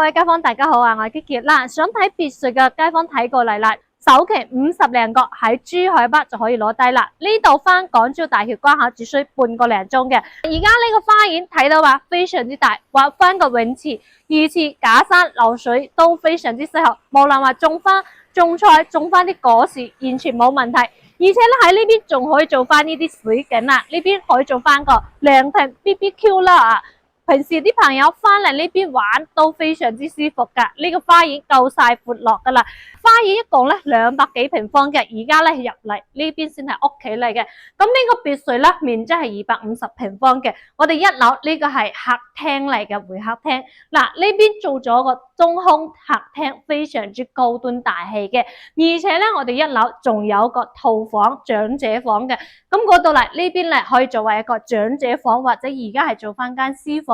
位街坊大家好啊，我係 Kiki 啦，想睇別墅嘅街坊睇過嚟啦，首期50零個喺珠海北就可以攞低啦。呢度翻廣州大橋關口只需半個零鐘嘅。而家呢個花園睇到話非常之大，挖翻個泳池、魚池、假山、流水都非常之適合，無論話種花、種菜、種翻啲果樹，完全冇問題。而且咧喺呢邊仲可以做翻呢啲水景啦，呢邊可以做翻個涼亭 BBQ 啦啊！平時啲朋友翻嚟呢邊玩都非常之舒服噶，呢個花園夠晒闊落噶啦。花園一共咧200幾平方嘅，而家咧入嚟呢邊先係屋企嚟嘅。咁呢個別墅咧面積係250平方嘅，我哋一樓呢個係客廳嚟嘅會客廳。嗱，呢邊做咗個中空客廳，非常之高端大氣嘅。而且咧我哋一樓仲有個套房長者房嘅，咁過到嚟呢邊咧可以作為一個長者房，或者而家係做翻間私房。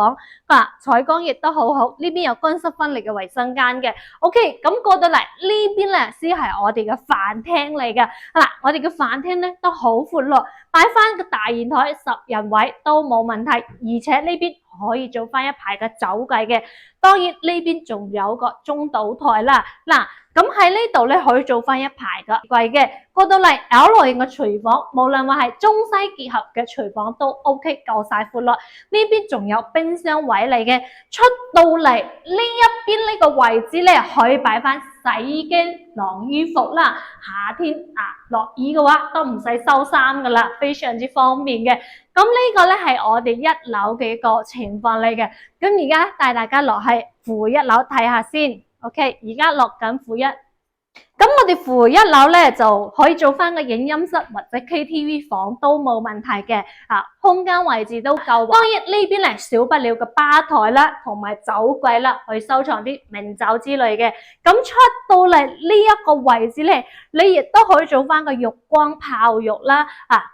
採光亦都好好，呢邊有乾濕分離嘅衛生間嘅。OK， 咁過到嚟呢邊咧先係我哋嘅飯廳嚟嘅。我哋嘅飯廳咧都好闊落，擺翻個大圓台10人位都冇問題，而且呢邊可以做翻一排嘅酒櫃嘅。當然呢邊仲有個中島台啦。咁喺呢度咧可以做翻一排嘅櫃嘅。過到嚟 L 型嘅廚房，無論話係中西結合嘅廚房都 OK， 夠晒闊落。呢邊仲有冰箱位嚟嘅。出到嚟呢一邊呢個位置咧，可以擺翻洗衣機、晾衣服啦。夏天落雨嘅話都唔使收衫噶啦，非常之方便嘅。咁呢個咧係我哋一樓嘅一個情況嚟嘅。咁而家帶大家落去負一樓睇下先。OK， 而家落緊負一。咁我哋負一樓咧就可以做翻個影音室或者 KTV 房都冇問題嘅，空間位置都夠。當然呢邊咧少不了個吧台啦，同埋酒櫃啦，去收藏啲名酒之類嘅。咁出到嚟呢一個位置咧，你亦都可以做翻個浴缸泡浴啦。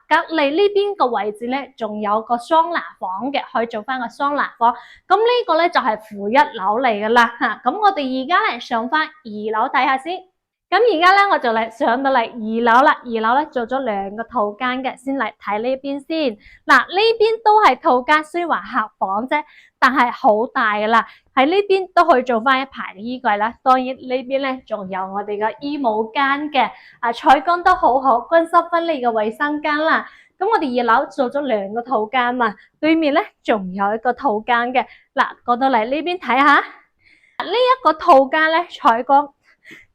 隔籬呢邊個位置咧，仲有個桑拿房嘅，可以做翻個桑拿房。咁呢個咧就係負一樓嚟噶啦。咁我哋而家咧上翻2樓睇下先。咁而家咧我就上到嚟2樓啦，2樓咧做咗2個套間嘅，先嚟睇呢邊先。呢邊都係套間，雖然話客房啫，但係好大噶啦。喺呢邊都可以做翻一排嘅衣櫃啦。當然呢邊咧仲有我哋嘅衣帽間嘅，採光都好好，乾濕分離嘅衛生間啦。咁我哋2樓做咗2個套間嘛，對面咧仲有一個套間嘅。過到嚟呢邊睇下，呢一個套間咧採光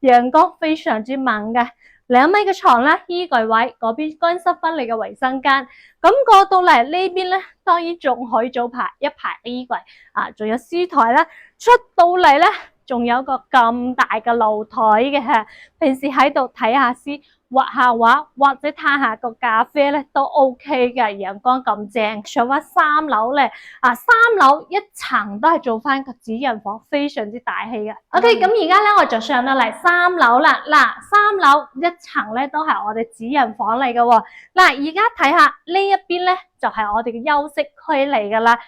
陽光非常之猛嘅，2米嘅床啦，衣櫃位嗰邊乾濕分離嘅衛生間。咁過到嚟呢邊咧，當然仲可以做一排衣櫃，仲有書台啦。出到嚟咧，仲有個咁大嘅露台嘅，平時喺度睇下書、畫下畫或者嘆下個咖啡咧都 OK 嘅，陽光咁正。上翻3樓咧，3樓一層都係做翻個主人房，非常之大氣嘅。OK， 咁而家咧我就上到嚟3樓啦。3樓一層咧都係我哋主人房嚟嘅。而家睇下呢一邊咧就係我哋嘅休息區嚟噶啦。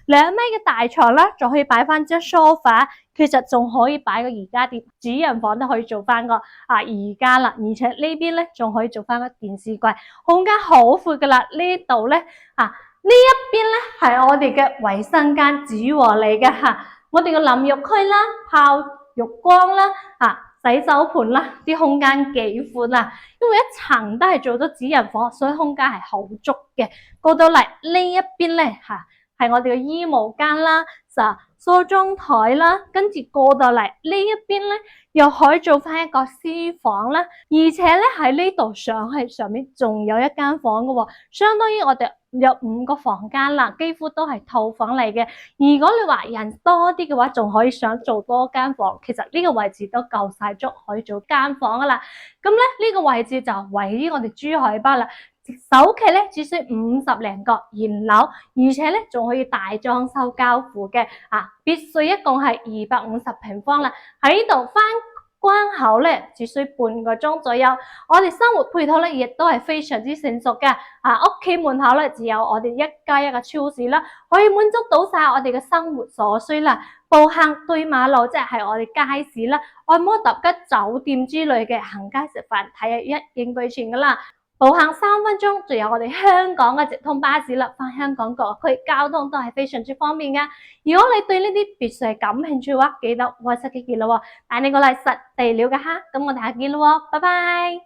2米嘅大床啦，仲可以擺翻張 sofa， 其實仲可以擺個瑜伽墊，主人房都可以做翻個瑜伽啦。而且呢邊咧仲可以做翻個電視櫃，空間好闊噶啦。呢度咧呢一邊咧係我哋嘅衛生間主臥嚟嘅。我哋嘅淋浴區啦、泡浴缸啦、洗手盆啦，啲空間幾闊啊！因為一層都係做咗主人房，所以空間係好足嘅。過到嚟呢一邊咧係我哋嘅衣帽間啦、梳妝台啦，跟住過到嚟呢一邊咧，又可以做翻一個私房啦。而且咧喺呢度上面仲有一間房嘅喎，相當於我哋有5個房間啦，幾乎都係套房嚟嘅。如果你話人多啲嘅話，仲可以想做多間房，其實呢個位置都夠晒足，可以做間房噶啦。咁咧呢個位置就位於我哋珠海北啦。首期咧只需50零個現樓，而且咧仲可以大裝修交付嘅。別墅一共係250平方啦，喺呢度翻關口咧只需半個鐘左右。我哋生活配套咧亦都係非常之成熟嘅。屋企門口咧只有我哋1+1嘅超市啦，可以滿足到晒我哋嘅生活所需啦。步行對馬路即係我哋街市啦、按摩特吉酒店之類嘅行街食飯睇一應俱全噶啦。步行3分鐘就有我哋香港嘅直通巴士啦，返香港各區交通都係非常之方便嘅。如果你對呢啲別墅係感興趣嘅話，記得開實幾件咯，帶你過嚟實地了解下。咁我哋下見咯，拜拜。